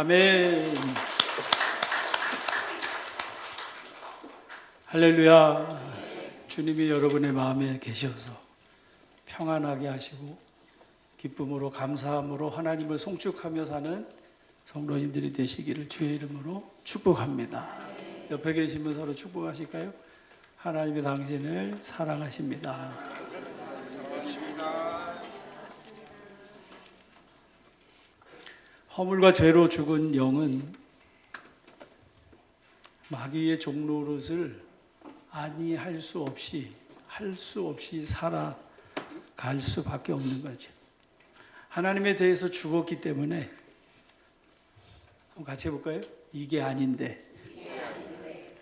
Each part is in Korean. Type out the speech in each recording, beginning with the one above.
아멘. 할렐루야. 주님이 여러분의 마음에 계셔서 평안하게 하시고 기쁨으로 감사함으로 하나님을 송축하며 사는 성도님들이 되시기를 주의 이름으로 축복합니다. 옆에 계시면 서로 축복하실까요? 하나님이 당신을 사랑하십니다. 허물과 죄로 죽은 영은 마귀의 종노릇을 아니할 수 없이 살아갈 수밖에 없는 거죠. 하나님에 대해서 죽었기 때문에 한번 같이 해볼까요? 이게 아닌데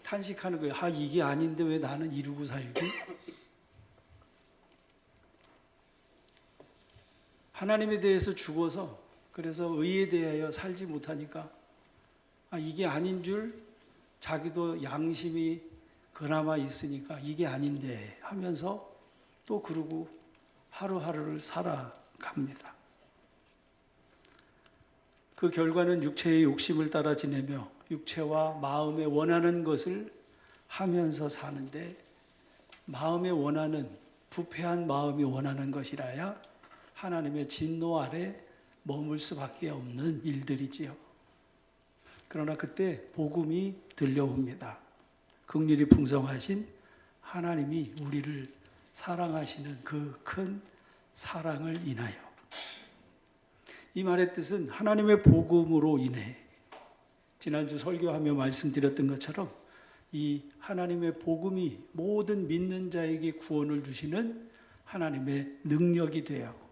탄식하는 거예요. 이게 아닌데 왜 나는 이루고 살지? 하나님에 대해서 죽어서 그래서 의에 대하여 살지 못하니까 이게 아닌 줄 자기도 양심이 그나마 있으니까 이게 아닌데 하면서 또 그러고 하루하루를 살아갑니다. 그 결과는 육체의 욕심을 따라 지내며 육체와 마음에 원하는 것을 하면서 사는데 마음에 원하는 부패한 마음이 원하는 것이라야 하나님의 진노 아래 머물 수밖에 없는 일들이지요. 그러나 그때 복음이 들려옵니다. 긍휼이 풍성하신 하나님이 우리를 사랑하시는 그 큰 사랑을 인하여 이 말의 뜻은 하나님의 복음으로 인해 지난주 설교하며 말씀드렸던 것처럼 이 하나님의 복음이 모든 믿는 자에게 구원을 주시는 하나님의 능력이 되어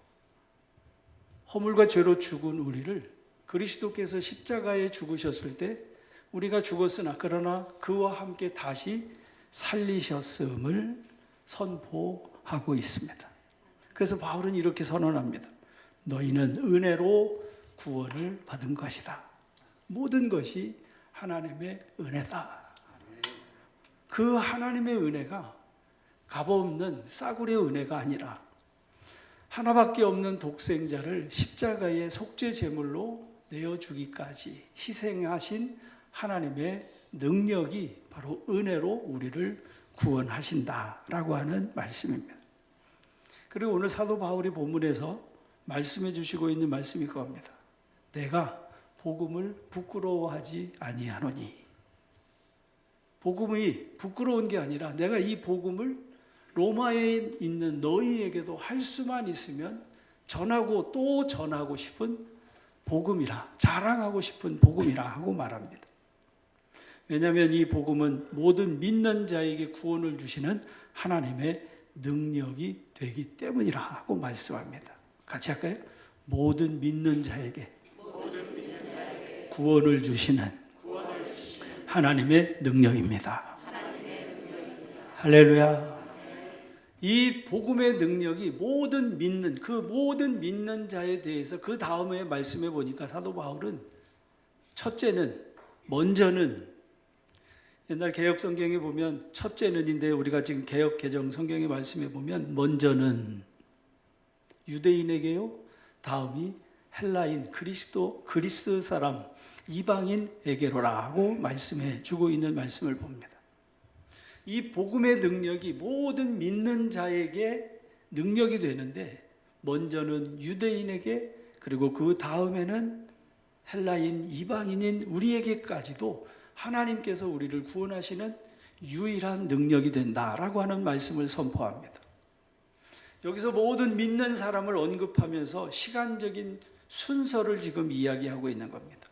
허물과 죄로 죽은 우리를 그리스도께서 십자가에 죽으셨을 때 우리가 죽었으나 그러나 그와 함께 다시 살리셨음을 선포하고 있습니다. 그래서 바울은 이렇게 선언합니다. 너희는 은혜로 구원을 받은 것이다. 모든 것이 하나님의 은혜다. 그 하나님의 은혜가 값없는 싸구려 은혜가 아니라 하나밖에 없는 독생자를 십자가의 속죄 제물로 내어주기까지 희생하신 하나님의 능력이 바로 은혜로 우리를 구원하신다라고 하는 말씀입니다. 그리고 오늘 사도 바울이 본문에서 말씀해 주시고 있는 말씀이 그겁니다. 내가 복음을 부끄러워하지 아니하노니. 복음이 부끄러운 게 아니라 내가 이 복음을 로마에 있는 너희에게도 할 수만 있으면 전하고 또 전하고 싶은 복음이라, 자랑하고 싶은 복음이라 하고 말합니다. 왜냐하면 이 복음은 모든 믿는 자에게 구원을 주시는 하나님의 능력이 되기 때문이라 하고 말씀합니다. 같이 할까요? 모든 믿는 자에게 구원을 주시는 하나님의 능력입니다. 할렐루야. 이 복음의 능력이 모든 믿는 자에 대해서 그 다음에 말씀해 보니까 사도 바울은 먼저는 옛날 개혁 성경에 보면 첫째는인데 우리가 지금 개혁 개정 성경의 말씀에 보면 먼저는 유대인에게요, 다음이 헬라인 그리스 사람 이방인에게로라고 말씀해 주고 있는 말씀을 봅니다. 이 복음의 능력이 모든 믿는 자에게 능력이 되는데 먼저는 유대인에게 그리고 그 다음에는 헬라인 이방인인 우리에게까지도 하나님께서 우리를 구원하시는 유일한 능력이 된다라고 하는 말씀을 선포합니다. 여기서 모든 믿는 사람을 언급하면서 시간적인 순서를 지금 이야기하고 있는 겁니다.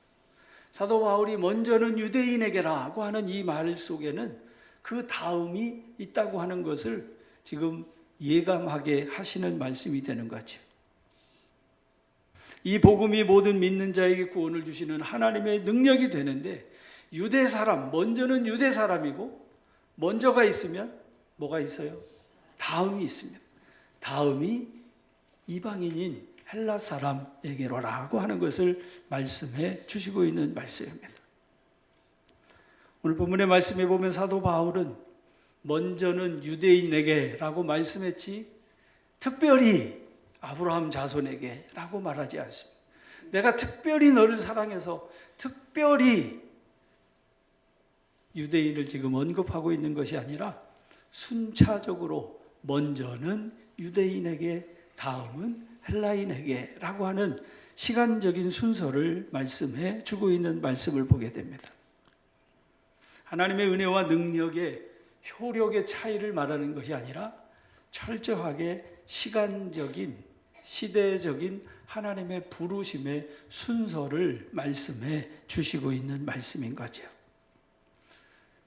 사도 바울이 먼저는 유대인에게라고 하는 이 말 속에는 그 다음이 있다고 하는 것을 지금 예감하게 하시는 말씀이 되는 거죠. 이 복음이 모든 믿는 자에게 구원을 주시는 하나님의 능력이 되는데 먼저는 유대 사람이고 먼저가 있으면 뭐가 있어요? 다음이 있습니다. 다음이 이방인인 헬라 사람에게로라고 하는 것을 말씀해 주시고 있는 말씀입니다. 오늘 본문의 말씀에 보면 사도 바울은 먼저는 유대인에게라고 말씀했지 특별히 아브라함 자손에게라고 말하지 않습니다. 내가 특별히 너를 사랑해서 특별히 유대인을 지금 언급하고 있는 것이 아니라 순차적으로 먼저는 유대인에게, 다음은 헬라인에게 라고 하는 시간적인 순서를 말씀해 주고 있는 말씀을 보게 됩니다. 하나님의 은혜와 능력의 효력의 차이를 말하는 것이 아니라 철저하게 시간적인, 시대적인 하나님의 부르심의 순서를 말씀해 주시고 있는 말씀인 거죠.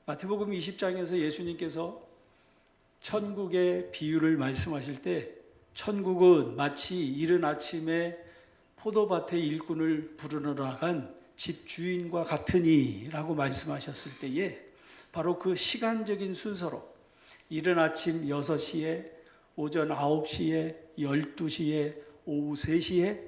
마태복음 20장에서 예수님께서 천국의 비유를 말씀하실 때 천국은 마치 이른 아침에 포도밭의 일꾼을 부르러 나간 집주인과 같으니 라고 말씀하셨을 때에 바로 그 시간적인 순서로 이른 아침 6시에, 오전 9시에, 12시에, 오후 3시에,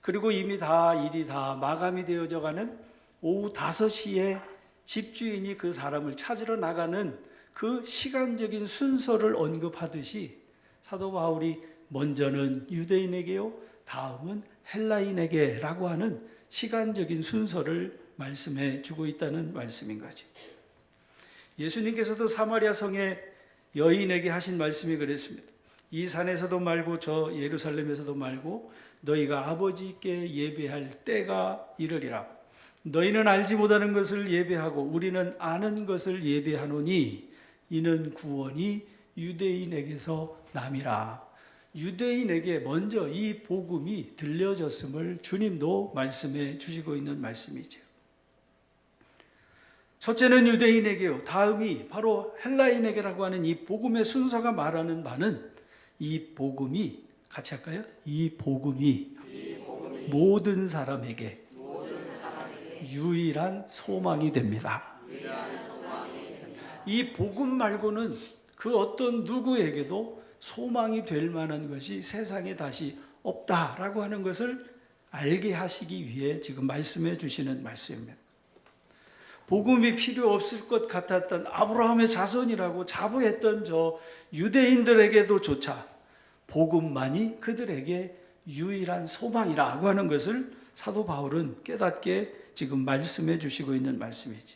그리고 이미 다 일이 다 마감이 되어져 가는 오후 5시에 집주인이 그 사람을 찾으러 나가는 그 시간적인 순서를 언급하듯이 사도 바울이 먼저는 유대인에게요, 다음은 헬라인에게 라고 하는 시간적인 순서를 말씀해 주고 있다는 말씀인 거죠. 예수님께서도 사마리아 성의 여인에게 하신 말씀이 그랬습니다. 이 산에서도 말고 저 예루살렘에서도 말고 너희가 아버지께 예배할 때가 이르리라. 너희는 알지 못하는 것을 예배하고 우리는 아는 것을 예배하노니 이는 구원이 유대인에게서 남이라. 유대인에게 먼저 이 복음이 들려졌음을 주님도 말씀해 주시고 있는 말씀이죠. 첫째는 유대인에게요, 다음이 바로 헬라인에게라고 하는 이 복음의 순서가 말하는 바는 이 복음이, 같이 할까요? 이 복음이 모든 사람에게 유일한 소망이 됩니다. 이 복음 말고는 그 어떤 누구에게도 소망이 될 만한 것이 세상에 다시 없다라고 하는 것을 알게 하시기 위해 지금 말씀해 주시는 말씀입니다. 복음이 필요 없을 것 같았던 아브라함의 자손이라고 자부했던 저 유대인들에게도 조차 복음만이 그들에게 유일한 소망이라고 하는 것을 사도 바울은 깨닫게 지금 말씀해 주시고 있는 말씀이지.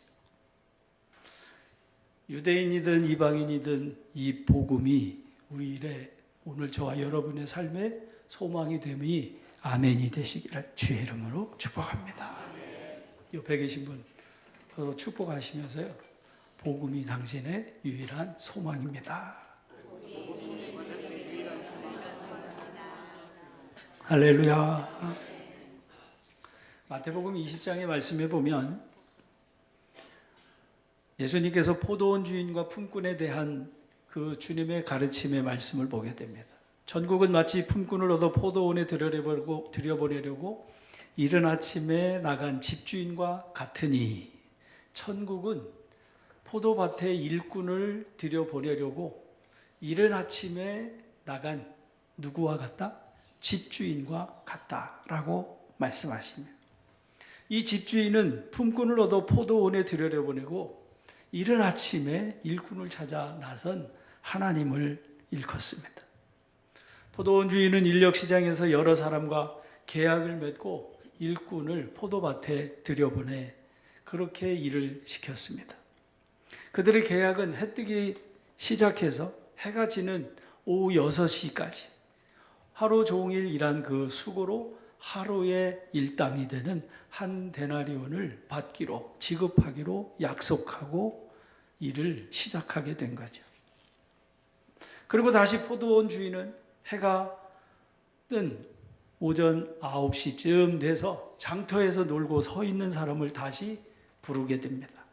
유대인이든 이방인이든 이 복음이 우리 일에 오늘 저와 여러분의 삶에 소망이 됨이 아멘이 되시기를 주의 이름으로 축복합니다. 옆에 계신 분 서로 축복하시면서요, 복음이 당신의 유일한 소망입니다. 할렐루야. 마태복음 20장의 말씀에 보면 예수님께서 포도원 주인과 품꾼에 대한 그 주님의 가르침의 말씀을 보게 됩니다. 천국은 마치 품꾼을 얻어 포도원에 들여보내려고 이른 아침에 나간 집주인과 같으니, 천국은 포도밭의 일꾼을 들여보내려고 이른 아침에 나간 누구와 같다? 집주인과 같다라고 말씀하십니다. 이 집주인은 품꾼을 얻어 포도원에 들여보내고 이른 아침에 일꾼을 찾아 나선 하나님을 일컫습니다. 포도원 주인은 인력시장에서 여러 사람과 계약을 맺고 일꾼을 포도밭에 들여보내 그렇게 일을 시켰습니다. 그들의 계약은 해 뜨기 시작해서 해가 지는 오후 6시까지 하루 종일 일한 그 수고로 하루의 일당이 되는 한 데나리온을 받기로, 지급하기로 약속하고 일을 시작하게 된 거죠. 그리고 다시 포도원 주인은 해가 뜬 오전 9시쯤 돼서 장터에서 놀고 서 있는 사람을 다시 부르게 됩니다.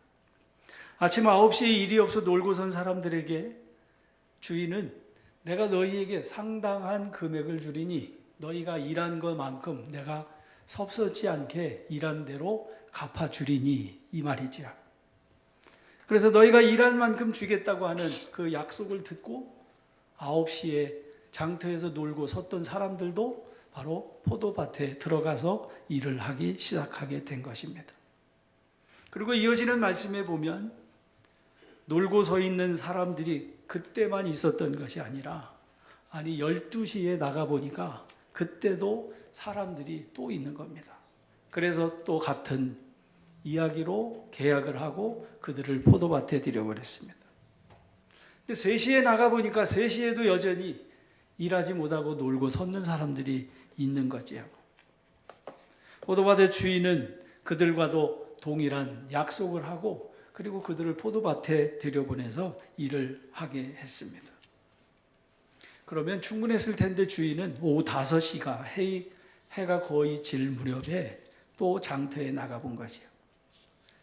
아침 9시에 일이 없어 놀고 선 사람들에게 주인은 내가 너희에게 상당한 금액을 주리니 너희가 일한 것만큼 내가 섭섭지 않게 일한 대로 갚아주리니, 이 말이죠. 그래서 너희가 일한 만큼 주겠다고 하는 그 약속을 듣고 9시에 장터에서 놀고 섰던 사람들도 바로 포도밭에 들어가서 일을 하기 시작하게 된 것입니다. 그리고 이어지는 말씀에 보면 놀고 서 있는 사람들이 그때만 있었던 것이 아니라 12시에 나가보니까 그때도 사람들이 또 있는 겁니다. 그래서 또 같은 이야기로 계약을 하고 그들을 포도밭에 들여보냈습니다. 3시에 나가보니까 3시에도 여전히 일하지 못하고 놀고 섰는 사람들이 있는 거지요. 포도밭의 주인은 그들과도 동일한 약속을 하고 그리고 그들을 포도밭에 들여보내서 일을 하게 했습니다. 그러면 충분했을 텐데 주인은 오후 5시가 해가 거의 질 무렵에 또 장터에 나가본 거지요.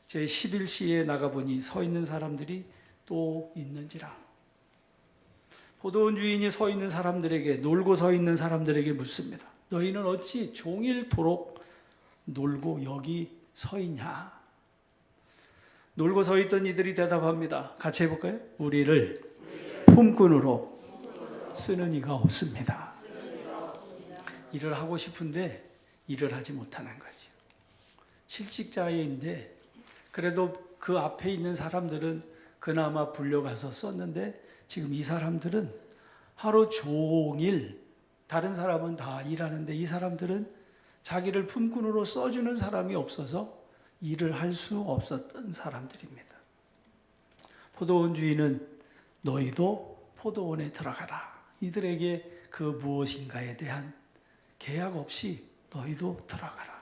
제 11시에 나가보니 서 있는 사람들이 또 있는지라. 포도원 주인이 서 있는 사람들에게, 놀고 서 있는 사람들에게 묻습니다. 너희는 어찌 종일토록 놀고 여기 서 있냐? 놀고 서 있던 이들이 대답합니다. 같이 해볼까요? 우리를 품꾼으로 쓰는 이가 없습니다. 일을 하고 싶은데 일을 하지 못하는 거죠. 실직자인데 그래도 그 앞에 있는 사람들은 그나마 불려가서 썼는데 지금 이 사람들은 하루 종일 다른 사람은 다 일하는데 이 사람들은 자기를 품꾼으로 써주는 사람이 없어서 일을 할 수 없었던 사람들입니다. 포도원 주인은 너희도 포도원에 들어가라. 이들에게 그 무엇인가에 대한 계약 없이 너희도 들어가라.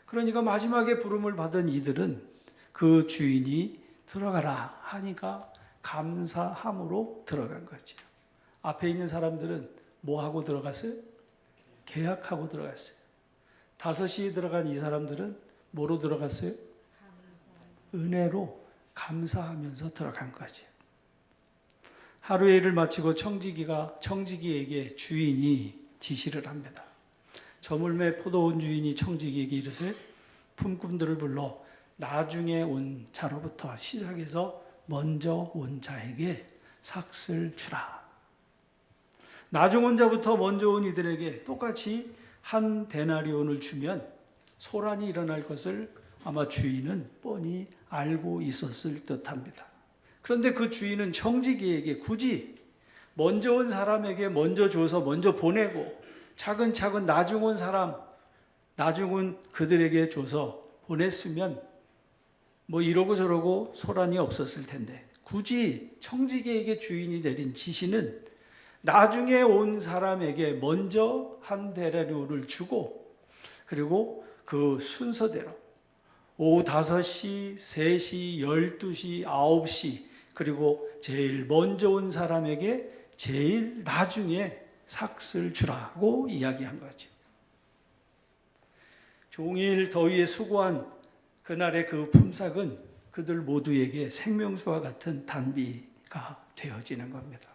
그러니까 마지막에 부름을 받은 이들은 그 주인이 들어가라 하니까 감사함으로 들어간 거죠. 앞에 있는 사람들은 뭐 하고 들어갔어요? 계약하고 들어갔어요. 5시에 들어간 이 사람들은 뭐로 들어갔어요? 은혜로 감사하면서 들어간 거죠. 하루의 일을 마치고 청지기에게 주인이 지시를 합니다. 저물매 포도원 주인이 청지기에게 이르되 품꾼들을 불러 나중에 온 자로부터 시작해서 먼저 온 자에게 삭을 주라. 나중 온 자부터 먼저 온 이들에게 똑같이 한 데나리온을 주면 소란이 일어날 것을 아마 주인은 뻔히 알고 있었을 듯합니다. 그런데 그 주인은 청지기에게 굳이 먼저 온 사람에게 먼저 줘서 먼저 보내고 차근차근 나중 온 그들에게 줘서 보냈으면 뭐 이러고 저러고 소란이 없었을 텐데 굳이 청지기에게 주인이 내린 지시는 나중에 온 사람에게 먼저 한 데나리온을 주고 그리고 그 순서대로 오후 5시, 3시, 12시, 9시 그리고 제일 먼저 온 사람에게 제일 나중에 삭을 주라고 이야기한 거죠. 종일 더위에 수고한 그날의 그 품삯은 그들 모두에게 생명수와 같은 단비가 되어지는 겁니다.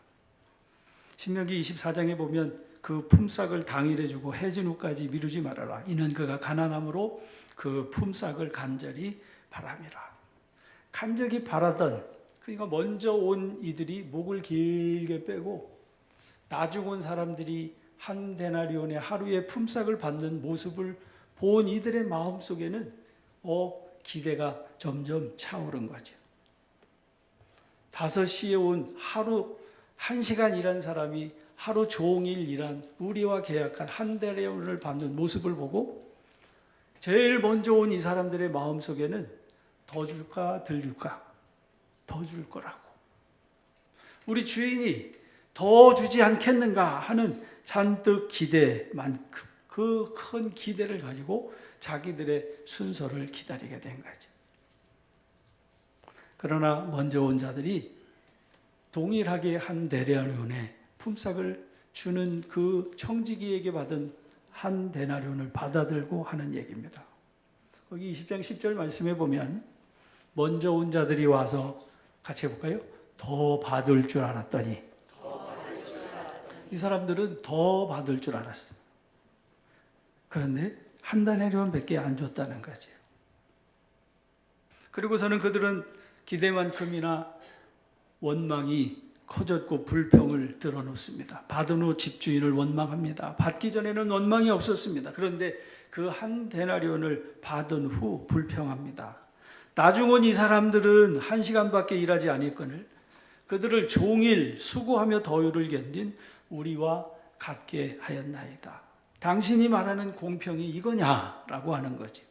신명기 24장에 보면 그 품삯을 당일에 주고 해진 후까지 미루지 말아라. 이는 그가 가난함으로 그 품삯을 간절히 바람이라. 간절히 바라던 그러니까 먼저 온 이들이 목을 길게 빼고 나중 온 사람들이 한 데나리온의 하루의 품삯을 받는 모습을 본 이들의 마음속에는 기대가 점점 차오른 거죠. 5시에 온 하루 1시간 일한 사람이 하루 종일 일한 우리와 계약한 한 데나리온을 받는 모습을 보고 제일 먼저 온 이 사람들의 마음속에는 더 줄까 덜 줄까? 더 줄 거라고. 우리 주인이 더 주지 않겠는가 하는 잔뜩 기대만큼 그 큰 기대를 가지고 자기들의 순서를 기다리게 된 거죠. 그러나 먼저 온 자들이 동일하게 한 데나리온의 품삯을 주는 그 청지기에게 받은 한 데나리온을 받아들고 하는 얘기입니다. 거기 20장 10절 말씀에 보면 먼저 온 자들이 와서 같이 해볼까요? 더 받을 줄 알았더니 이 사람들은 더 받을 줄 알았어요. 그런데 한 데나리온밖에 안 줬다는 거죠. 그리고서는 그들은 기대만큼이나 원망이 커졌고 불평을 드러놓습니다. 받은 후 집주인을 원망합니다. 받기 전에는 원망이 없었습니다. 그런데 그 한 데나리온을 받은 후 불평합니다. 나중 온 이 사람들은 1시간밖에 일하지 아니거늘 그들을 종일 수고하며 더위를 견딘 우리와 같게 하였나이다. 당신이 말하는 공평이 이거냐라고 하는 거지.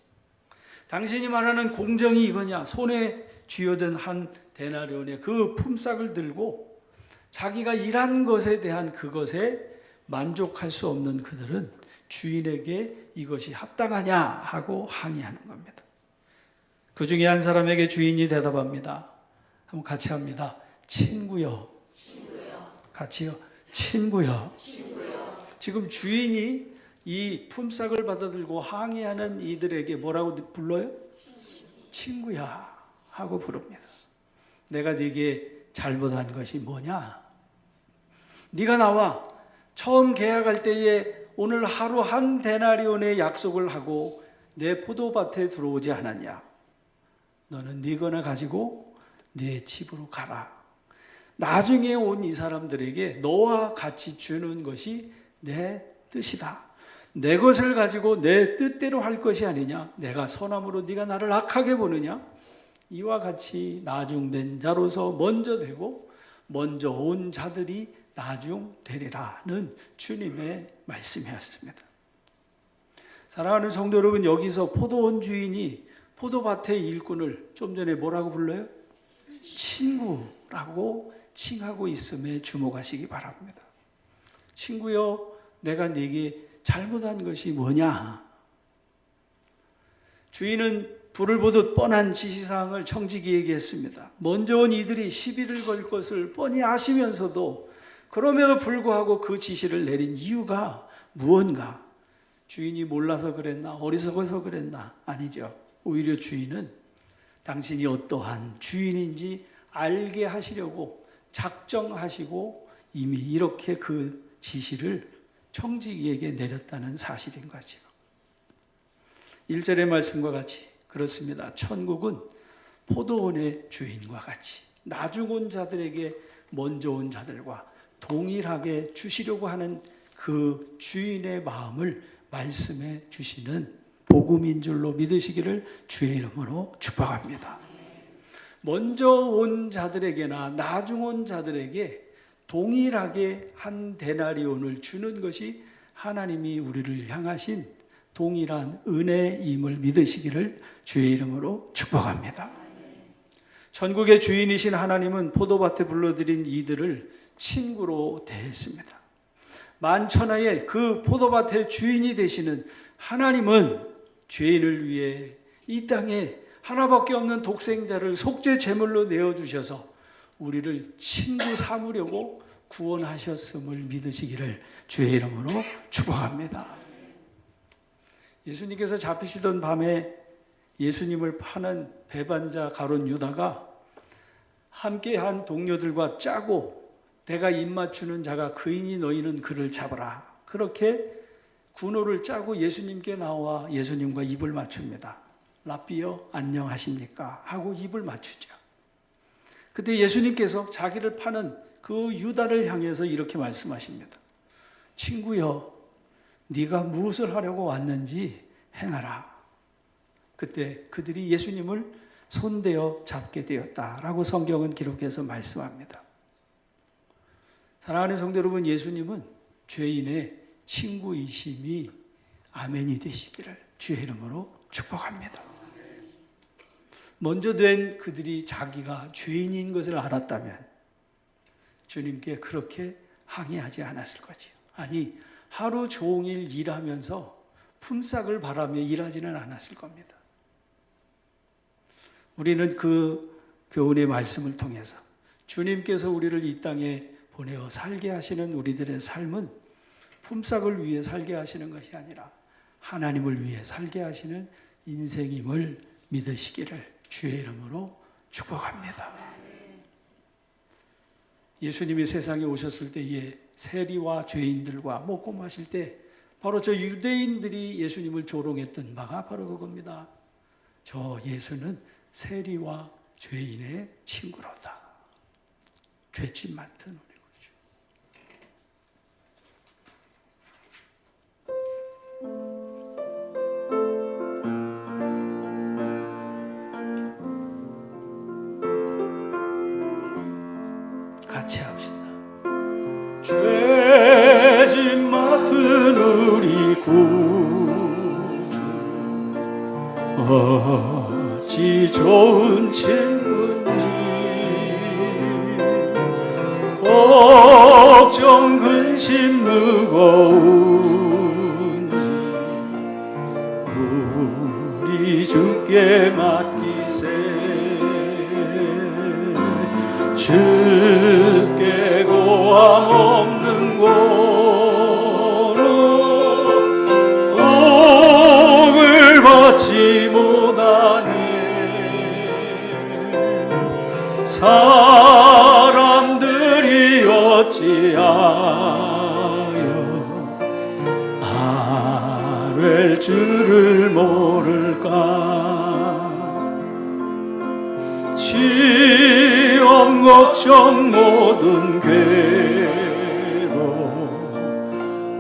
당신이 말하는 공정이 이거냐. 손에 쥐어든 한 데나리온의 그 품삯을 들고 자기가 일한 것에 대한 그것에 만족할 수 없는 그들은 주인에게 이것이 합당하냐 하고 항의하는 겁니다. 그 중에 한 사람에게 주인이 대답합니다. 한번 같이 합니다. 친구여. 같이요. 친구여. 지금 주인이 이 품삯을 받아들고 항의하는 이들에게 뭐라고 불러요? 친구야 하고 부릅니다. 내가 네게 잘못한 것이 뭐냐? 네가 나와 처음 계약할 때에 오늘 하루 한 데나리온의 약속을 하고 내 포도밭에 들어오지 않았냐? 너는 네 거나 가지고 네 집으로 가라. 나중에 온 이 사람들에게 너와 같이 주는 것이 내 뜻이다. 내 것을 가지고 내 뜻대로 할 것이 아니냐? 내가 선함으로 네가 나를 악하게 보느냐? 이와 같이 나중된 자로서 먼저 되고 먼저 온 자들이 나중되리라는 주님의 말씀이었습니다. 사랑하는 성도 여러분, 여기서 포도원 주인이 포도밭의 일꾼을 좀 전에 뭐라고 불러요? 친구라고 칭하고 있음에 주목하시기 바랍니다. 친구여, 내가 네게 잘못한 것이 뭐냐? 주인은 불을 보듯 뻔한 지시사항을 청지기에게 했습니다. 먼저 온 이들이 시비를 걸 것을 뻔히 아시면서도 그럼에도 불구하고 그 지시를 내린 이유가 무언가? 주인이 몰라서 그랬나? 어리석어서 그랬나? 아니죠. 오히려 주인은 당신이 어떠한 주인인지 알게 하시려고 작정하시고 이미 이렇게 그 지시를 청지기에게 내렸다는 사실인 거죠. 1절의 말씀과 같이 그렇습니다. 천국은 포도원의 주인과 같이 나중 온 자들에게 먼저 온 자들과 동일하게 주시려고 하는 그 주인의 마음을 말씀해 주시는 복음인 줄로 믿으시기를 주의 이름으로 축복합니다. 먼저 온 자들에게나 나중 온 자들에게 동일하게 한 데나리온을 주는 것이 하나님이 우리를 향하신 동일한 은혜임을 믿으시기를 주의 이름으로 축복합니다. 천국의 주인이신 하나님은 포도밭에 불러들인 이들을 친구로 대했습니다. 만천하의 그 포도밭의 주인이 되시는 하나님은 죄인을 위해 이 땅에 하나밖에 없는 독생자를 속죄 제물로 내어주셔서 우리를 친구 삼으려고 구원하셨음을 믿으시기를 주의 이름으로 축복합니다. 예수님께서 잡히시던 밤에 예수님을 파는 배반자 가룟 유다가 함께한 동료들과 짜고 내가 입맞추는 자가 그이니 너희는 그를 잡아라. 그렇게 군호를 짜고 예수님께 나와 예수님과 입을 맞춥니다. 랍비여 안녕하십니까? 하고 입을 맞추죠. 그때 예수님께서 자기를 파는 그 유다를 향해서 이렇게 말씀하십니다. 친구여, 네가 무엇을 하려고 왔는지 행하라. 그때 그들이 예수님을 손대어 잡게 되었다라고 성경은 기록해서 말씀합니다. 사랑하는 성도 여러분, 예수님은 죄인의 친구이심이 아멘이 되시기를 주의 이름으로 축복합니다. 먼저 된 그들이 자기가 죄인인 것을 알았다면 주님께 그렇게 항의하지 않았을 거지요. 아니, 하루 종일 일하면서 품삯을 바라며 일하지는 않았을 겁니다. 우리는 그 교훈의 말씀을 통해서 주님께서 우리를 이 땅에 보내어 살게 하시는 우리들의 삶은 품삯을 위해 살게 하시는 것이 아니라 하나님을 위해 살게 하시는 인생임을 믿으시기를 주의 이름으로 축복합니다. 예수님이 세상에 오셨을 때에 세리와 죄인들과 먹고 마실 때 바로 저 유대인들이 예수님을 조롱했던 바가 바로 그겁니다. 저 예수는 세리와 죄인의 친구로다. 죄짓 많던 우리 거죠. 같이 합시다. 죄짓 맡은 우리 어찌 좋은 친구인지 걱정 근심 무거운지 우리 주께 맡기세. 주께 고함 없는 고로 복을 받지 못하네. 사람들이 어찌하여 아랠 줄을 모를까. 시험 걱정 모든 괴로움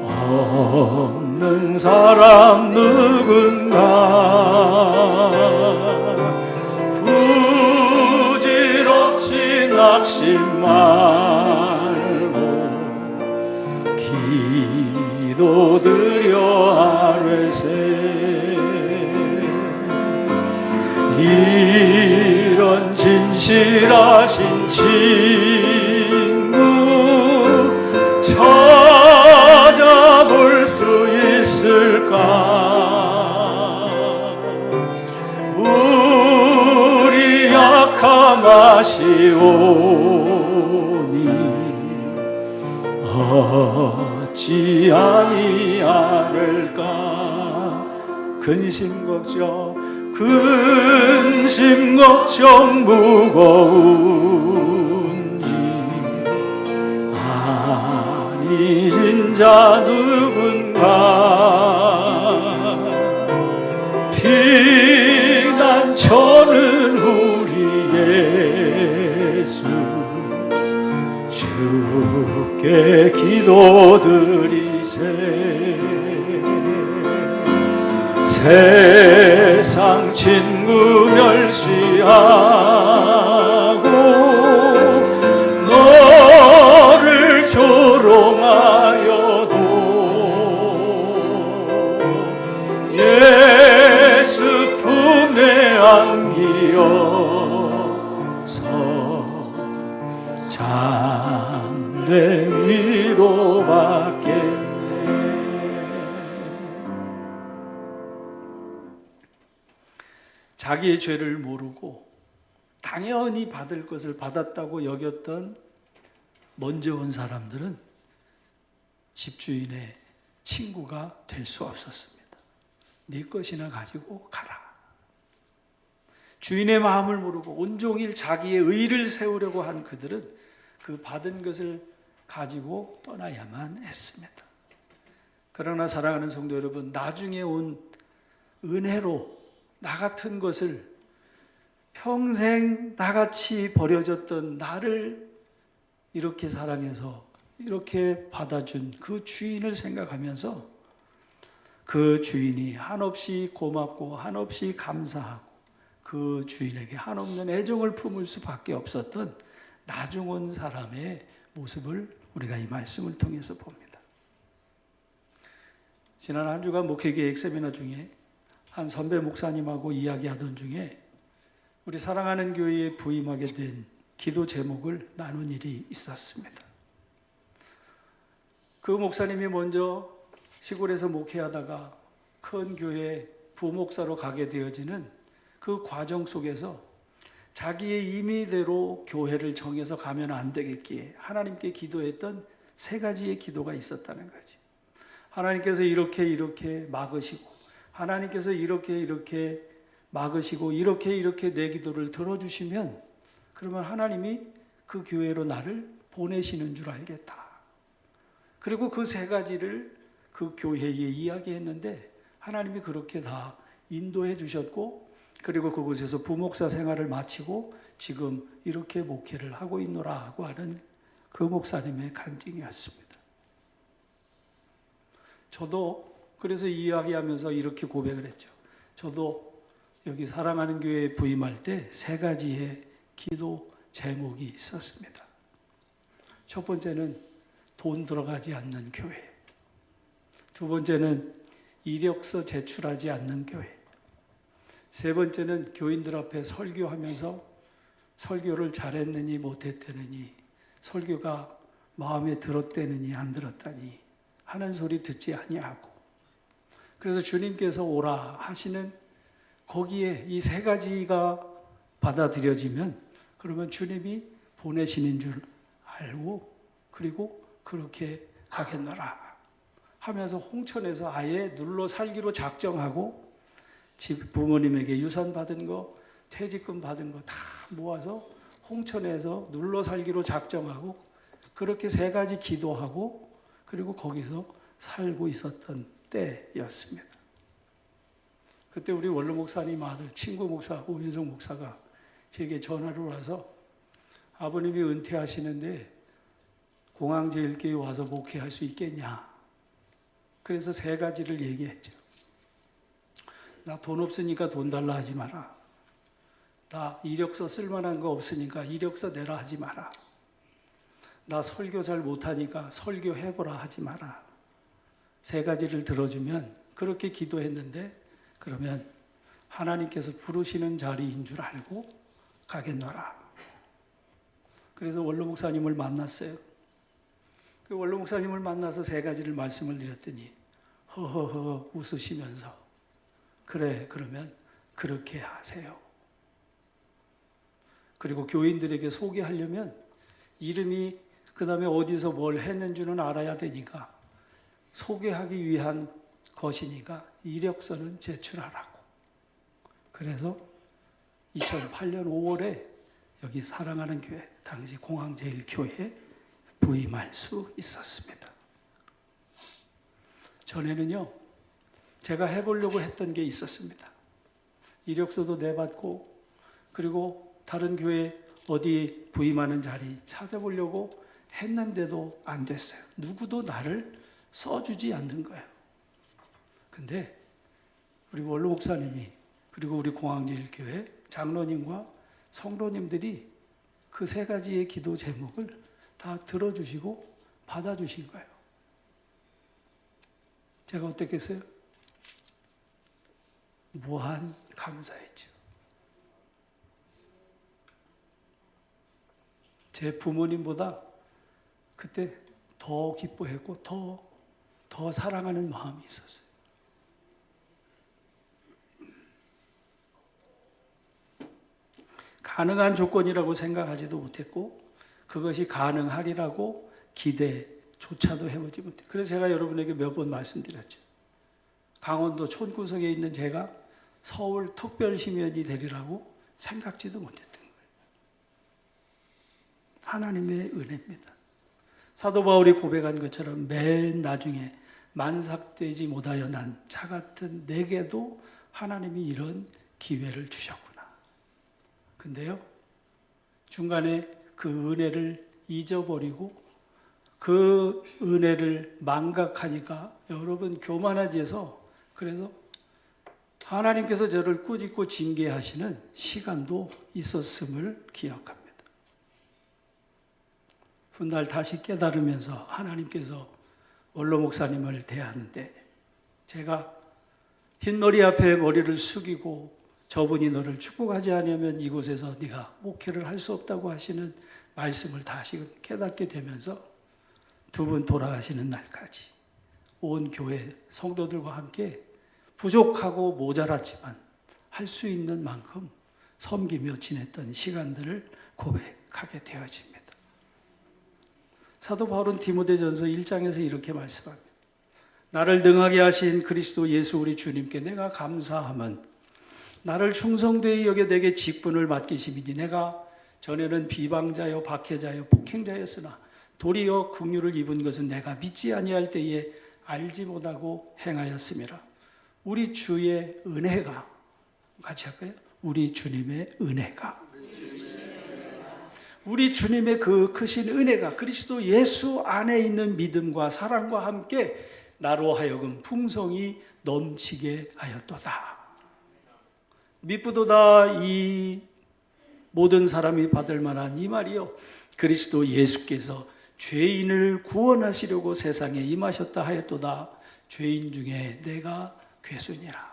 없는 사람 누군가. 부질없이 낙심 말고 기도드려 아뢰세. 이런 진실하신 친구 찾아볼 수 있을까. 우리 약함 아시오니 어찌 아니하릴까. 근심 걱정 무거운지 아니 진짜 누군가. 피난처는 우리 예수 주께 기도드리세. 세상 친구 멸시하고 너를 조롱하여도 예수 품에 안기어서 참된 위로받겠네. 자기의 죄를 모르고 당연히 받을 것을 받았다고 여겼던 먼저 온 사람들은 집주인의 친구가 될 수 없었습니다. 네 것이나 가지고 가라. 주인의 마음을 모르고 온종일 자기의 의를 세우려고 한 그들은 그 받은 것을 가지고 떠나야만 했습니다. 그러나 사랑하는 성도 여러분, 나중에 온 은혜로 나 같은 것을 평생 나같이 버려졌던 나를 이렇게 사랑해서 이렇게 받아준 그 주인을 생각하면서 그 주인이 한없이 고맙고 한없이 감사하고 그 주인에게 한없는 애정을 품을 수밖에 없었던 나중 온 사람의 모습을 우리가 이 말씀을 통해서 봅니다. 지난 한 주간 목회계획 세미나 중에 한 선배 목사님하고 이야기하던 중에 우리 사랑하는 교회에 부임하게 된 기도 제목을 나눈 일이 있었습니다. 그 목사님이 먼저 시골에서 목회하다가 큰 교회 부목사로 가게 되어지는 그 과정 속에서 자기의 임의대로 교회를 정해서 가면 안 되겠기에 하나님께 기도했던 3가지의 기도가 있었다는 거지. 하나님께서 이렇게 막으시고, 하나님께서 이렇게 막으시고, 이렇게 내 기도를 들어주시면 그러면 하나님이 그 교회로 나를 보내시는 줄 알겠다. 그리고 그 3가지를 그 교회에 이야기했는데 하나님이 그렇게 다 인도해 주셨고, 그리고 그곳에서 부목사 생활을 마치고 지금 이렇게 목회를 하고 있노라고 하는 그 목사님의 간증이었습니다. 저도 그래서 이야기하면서 이렇게 고백을 했죠. 저도 여기 사랑하는 교회에 부임할 때 3가지의 기도 제목이 있었습니다. 첫 번째는 돈 들어가지 않는 교회. 두 번째는 이력서 제출하지 않는 교회. 세 번째는 교인들 앞에 설교하면서 설교를 잘했느니 못했느니, 설교가 마음에 들었다느니 안 들었다니 하는 소리 듣지 아니하고, 그래서 주님께서 오라 하시는 거기에 이 세 가지가 받아들여지면 그러면 주님이 보내시는 줄 알고, 그리고 그렇게 가겠노라 하면서 홍천에서 아예 눌러 살기로 작정하고 집 부모님에게 유산 받은 거, 퇴직금 받은 거 다 모아서 홍천에서 눌러 살기로 작정하고 그렇게 세 가지 기도하고 그리고 거기서 살고 있었던 때였습니다. 그때 우리 원로 목사님 아들 친구 목사 오윤성 목사가 제게 전화를 와서 아버님이 은퇴하시는데 공항제일교회 와서 목회할 수 있겠냐. 그래서 세 가지를 얘기했죠. 나 돈 없으니까 돈 달라 하지 마라. 나 이력서 쓸만한 거 없으니까 이력서 내라 하지 마라. 나 설교 잘 못하니까 설교 해보라 하지 마라. 세 가지를 들어주면 그렇게 기도했는데 그러면 하나님께서 부르시는 자리인 줄 알고 가겠노라. 그래서 원로 목사님을 만났어요. 그 원로 목사님을 만나서 세 가지를 말씀을 드렸더니 허허허 웃으시면서 그래 그러면 그렇게 하세요. 그리고 교인들에게 소개하려면 이름이 그 다음에 어디서 뭘 했는지는 알아야 되니까 소개하기 위한 것이니까 이력서는 제출하라고. 그래서 2008년 5월에 여기 사랑하는 교회, 당시 공항제일교회에 부임할 수 있었습니다. 전에는요, 제가 해보려고 했던 게 있었습니다. 이력서도 내봤고, 그리고 다른 교회 어디 부임하는 자리 찾아보려고 했는데도 안 됐어요. 누구도 나를 써주지 않는 거예요. 근데 우리 원로 목사님이 그리고 우리 공항제일교회 장로님과 성도님들이 그 세 가지의 기도 제목을 다 들어주시고 받아주신 거예요. 제가 어떻겠어요? 무한 감사했죠. 제 부모님보다 그때 더 기뻐했고 더 사랑하는 마음이 있었어요. 가능한 조건이라고 생각하지도 못했고 그것이 가능하리라고 기대조차도 해보지 못했어요. 그래서 제가 여러분에게 몇 번 말씀드렸죠. 강원도 촌구석에 있는 제가 서울 특별시면이 되리라고 생각지도 못했던 거예요. 하나님의 은혜입니다. 사도 바울이 고백한 것처럼 맨 나중에 만삭되지 못하여 난 자 같은 내게도 하나님이 이런 기회를 주셨구나. 근데요, 중간에 그 은혜를 잊어버리고 그 은혜를 망각하니까 여러분 교만해져서 그래서 하나님께서 저를 꾸짖고 징계하시는 시간도 있었음을 기억합니다. 훗날 다시 깨달으면서 하나님께서 원로 목사님을 대하는데 제가 흰머리 앞에 머리를 숙이고 저분이 너를 축복하지 않으면 이곳에서 네가 목회를 할 수 없다고 하시는 말씀을 다시 깨닫게 되면서 두 분 돌아가시는 날까지 온 교회 성도들과 함께 부족하고 모자랐지만 할 수 있는 만큼 섬기며 지냈던 시간들을 고백하게 되어집니다. 사도 바울은 디모데전서 1장에서 이렇게 말씀합니다. 나를 능하게 하신 그리스도 예수 우리 주님께 내가 감사함은 나를 충성되이 여겨 내게 직분을 맡기심이니 내가 전에는 비방자여 박해자여 폭행자였으나 도리어 긍휼을 입은 것은 내가 믿지 아니할 때에 알지 못하고 행하였음이라. 우리 주의 은혜가, 같이 할까요? 우리 주님의 은혜가, 우리 주님의 그 크신 은혜가 그리스도 예수 안에 있는 믿음과 사랑과 함께 나로 하여금 풍성히 넘치게 하였도다. 미쁘도다 이 모든 사람이 받을 만한 이 말이요, 그리스도 예수께서 죄인을 구원하시려고 세상에 임하셨다 하였도다. 죄인 중에 내가 괴순이라.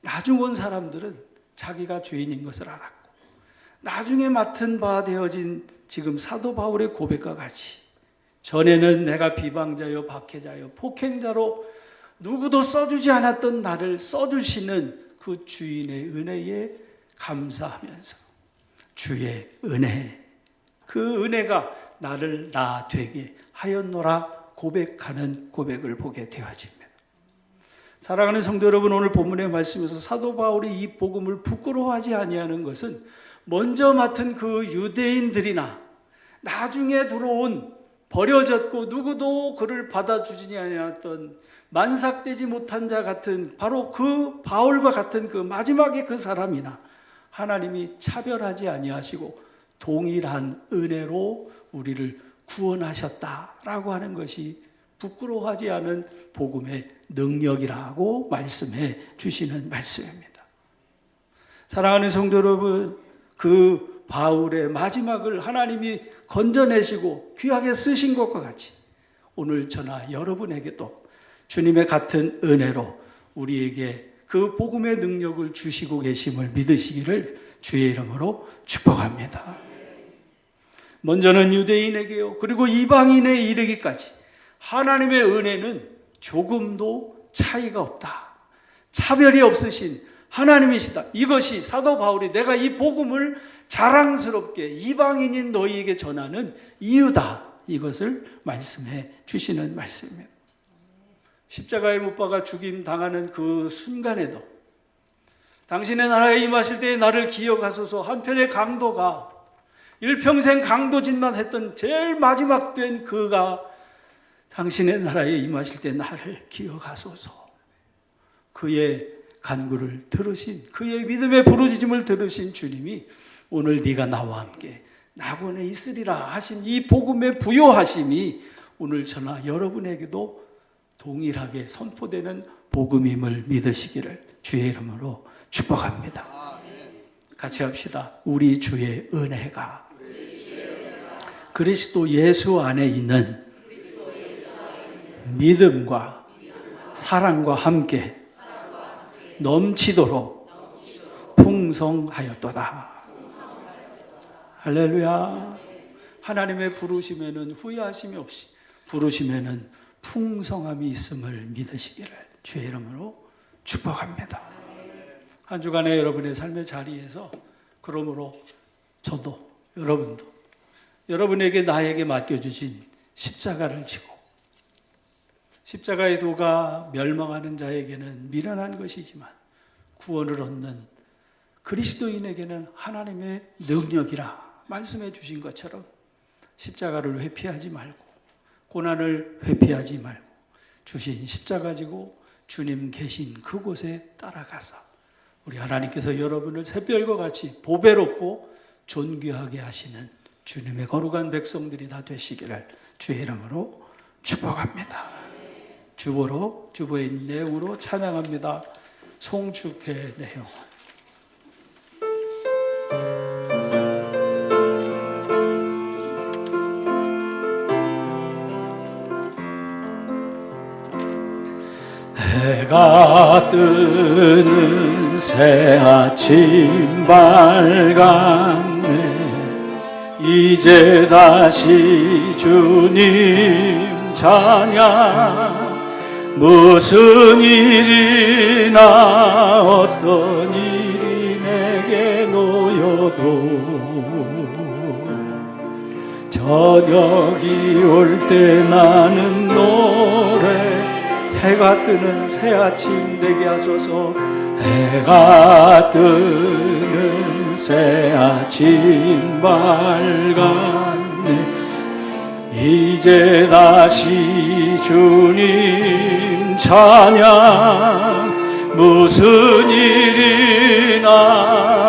나중 온 사람들은 자기가 죄인인 것을 알았고, 나중에 맡은 바 되어진 지금 사도 바울의 고백과 같이 전에는 내가 비방자요 박해자요 폭행자로 누구도 써주지 않았던 나를 써주시는 그 주인의 은혜에 감사하면서 주의 은혜, 그 은혜가 나를 나 되게 하였노라 고백하는 고백을 보게 되어집니다. 사랑하는 성도 여러분, 오늘 본문의 말씀에서 사도 바울이 이 복음을 부끄러워하지 아니하는 것은 먼저 맡은 그 유대인들이나 나중에 들어온 버려졌고 누구도 그를 받아주지 않았던 만삭되지 못한 자 같은 바로 그 바울과 같은 그 마지막에 그 사람이나 하나님이 차별하지 아니하시고 동일한 은혜로 우리를 구원하셨다라고 하는 것이 부끄러워하지 않은 복음의 능력이라고 말씀해 주시는 말씀입니다. 사랑하는 성도 여러분, 그 바울의 마지막을 하나님이 건져내시고 귀하게 쓰신 것과 같이 오늘 저나 여러분에게도 주님의 같은 은혜로 우리에게 그 복음의 능력을 주시고 계심을 믿으시기를 주의 이름으로 축복합니다. 먼저는 유대인에게요, 그리고 이방인에 이르기까지 하나님의 은혜는 조금도 차이가 없다, 차별이 없으신 하나님이시다. 이것이 사도 바울이 내가 이 복음을 자랑스럽게 이방인인 너희에게 전하는 이유다, 이것을 말씀해 주시는 말씀입니다. 십자가에 못 박아 죽임 당하는 그 순간에도 당신의 나라에 임하실 때에 나를 기억하소서, 한편의 강도가 일평생 강도짓만 했던 제일 마지막 된 그가 당신의 나라에 임하실 때 나를 기억하소서, 그의 간구를 들으신, 그의 믿음의 부르짖음을 들으신 주님이 오늘 네가 나와 함께 낙원에 있으리라 하신 이 복음의 부요하심이 오늘 저나 여러분에게도 동일하게 선포되는 복음임을 믿으시기를 주의 이름으로 축복합니다. 같이 합시다. 우리 주의 은혜가 그리스도 예수 안에 있는 믿음과 사랑과 함께 넘치도록 풍성하였도다. 할렐루야. 하나님의 부르심에는 후회하심이 없이 부르심에는 풍성함이 있음을 믿으시기를 주의 이름으로 축복합니다. 한 주간의 여러분의 삶의 자리에서 그러므로 저도 여러분도 여러분에게 나에게 맡겨주신 십자가를 지고, 십자가의 도가 멸망하는 자에게는 미련한 것이지만 구원을 얻는 그리스도인에게는 하나님의 능력이라 말씀해 주신 것처럼 십자가를 회피하지 말고 고난을 회피하지 말고 주신 십자가 지고 주님 계신 그곳에 따라가서 우리 하나님께서 여러분을 샛별과 같이 보배롭고 존귀하게 하시는 주님의 거룩한 백성들이 다 되시기를 주의 이름으로 축복합니다. 주보로 주보의 내용으로 찬양합니다. 송축해 내 영혼. 해가 뜨는 새 아침 밝았네. 이제 다시 주님 찬양. 무슨 일이나 어떤 일이 내게 놓여도 저녁이 올 때 나는 노래. 해가 뜨는 새 아침 되게 하소서. 해가 뜨는 새 아침 밝았네. 이제 다시 주님 찬양. 무슨 일이나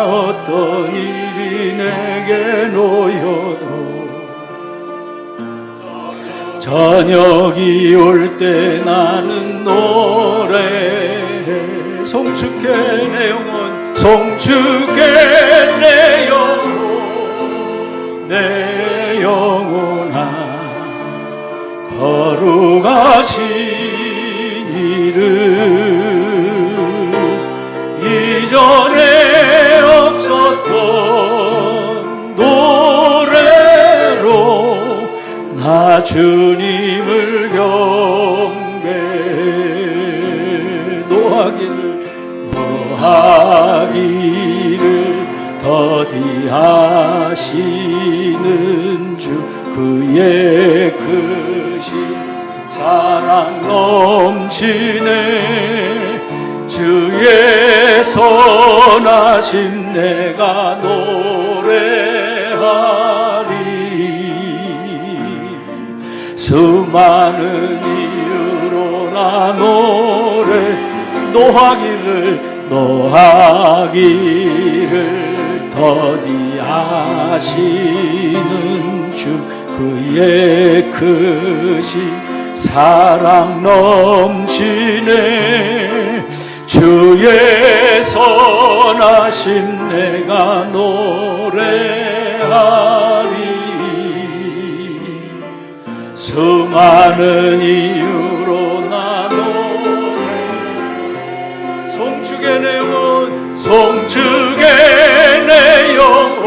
어떤 일이 내게 놓여도 저녁이 올 때 나는 노래. 송축해 내 영혼. 송축해 내 영혼. 내 영혼아 거룩하신 하신 일을 이전에 없었던 노래로 나 주님을 경배해 노하기를 더디하시는 주 그의 크신 사랑 넘치네 주의 선하심 내가 노래하리 수많은 이유로 나 노하기를 더디하시는 주 그의 크신 사랑 넘치네 주의 선하심 내가 노래하리 수많은 이유로 나 노래 송축의 내 영혼 송축의 내 영혼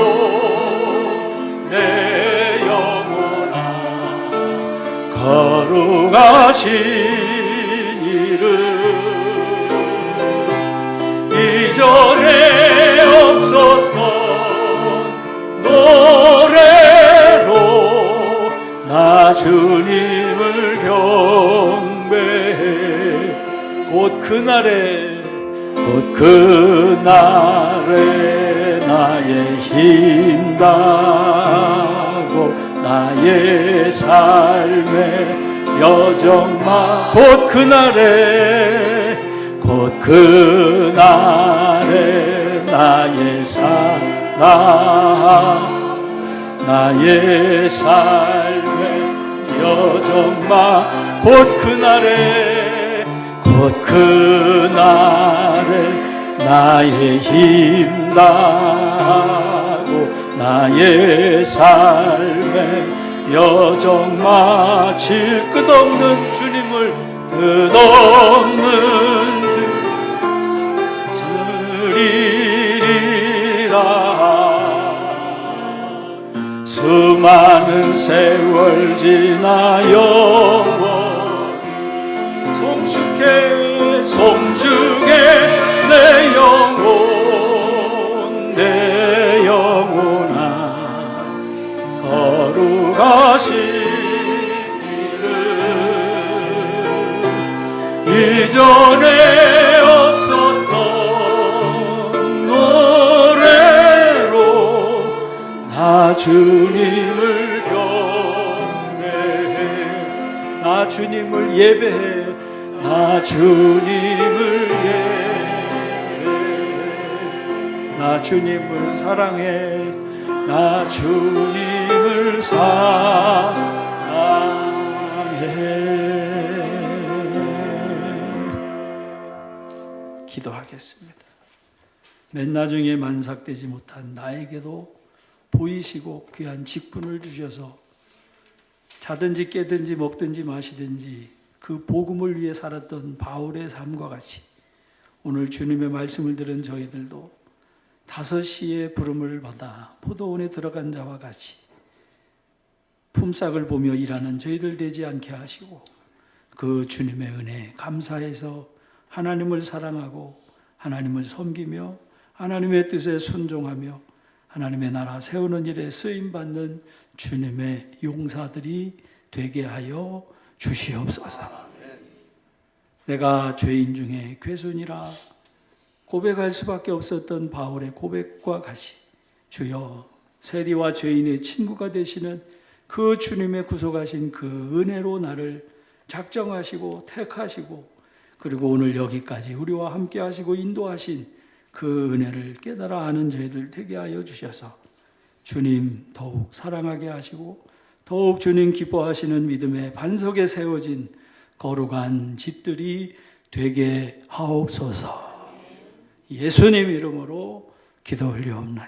내 영혼아 거룩하신 이름 이전에 없었던 노래로 나 주님을 경배해 곧 그날에 나의 힘 다하고 나의 삶의 여정만 곧 그날에 나의 나의 삶의 여정만 곧 그날에 나의 힘 다하고 나의 삶의 여정 마칠 끝없는 주님을 드리리라 수많은 세월 지나 영원히 송축해 내 영혼아 거룩하신 이름 이전에 없었던 노래로 나 주님을 경배해 나 주님을 예배해 나 주님을 예배해 나 주님을 사랑해 나 주님을 사랑해 기도하겠습니다. 맨 나중에 만삭되지 못한 나에게도 보이시고 귀한 직분을 주셔서 자든지 깨든지 먹든지 마시든지 그 복음을 위해 살았던 바울의 삶과 같이 오늘 주님의 말씀을 들은 저희들도 5시에 부름을 받아 포도원에 들어간 자와 같이 품삯을 보며 일하는 저희들 되지 않게 하시고 그 주님의 은혜에 감사해서 하나님을 사랑하고 하나님을 섬기며 하나님의 뜻에 순종하며 하나님의 나라 세우는 일에 쓰임받는 주님의 용사들이 되게 하여 주시옵소서. 내가 죄인 중에 괴순이라 고백할 수밖에 없었던 바울의 고백과 같이 주여 세리와 죄인의 친구가 되시는 그 주님의 구속하신 그 은혜로 나를 작정하시고 택하시고 그리고 오늘 여기까지 우리와 함께 하시고 인도하신 그 은혜를 깨달아 아는 저희들 되게 하여 주셔서 주님 더욱 사랑하게 하시고 더욱 주님 기뻐하시는 믿음의 반석에 세워진 거룩한 집들이 되게 하옵소서. 예수님 이름으로 기도 올리옵나이다.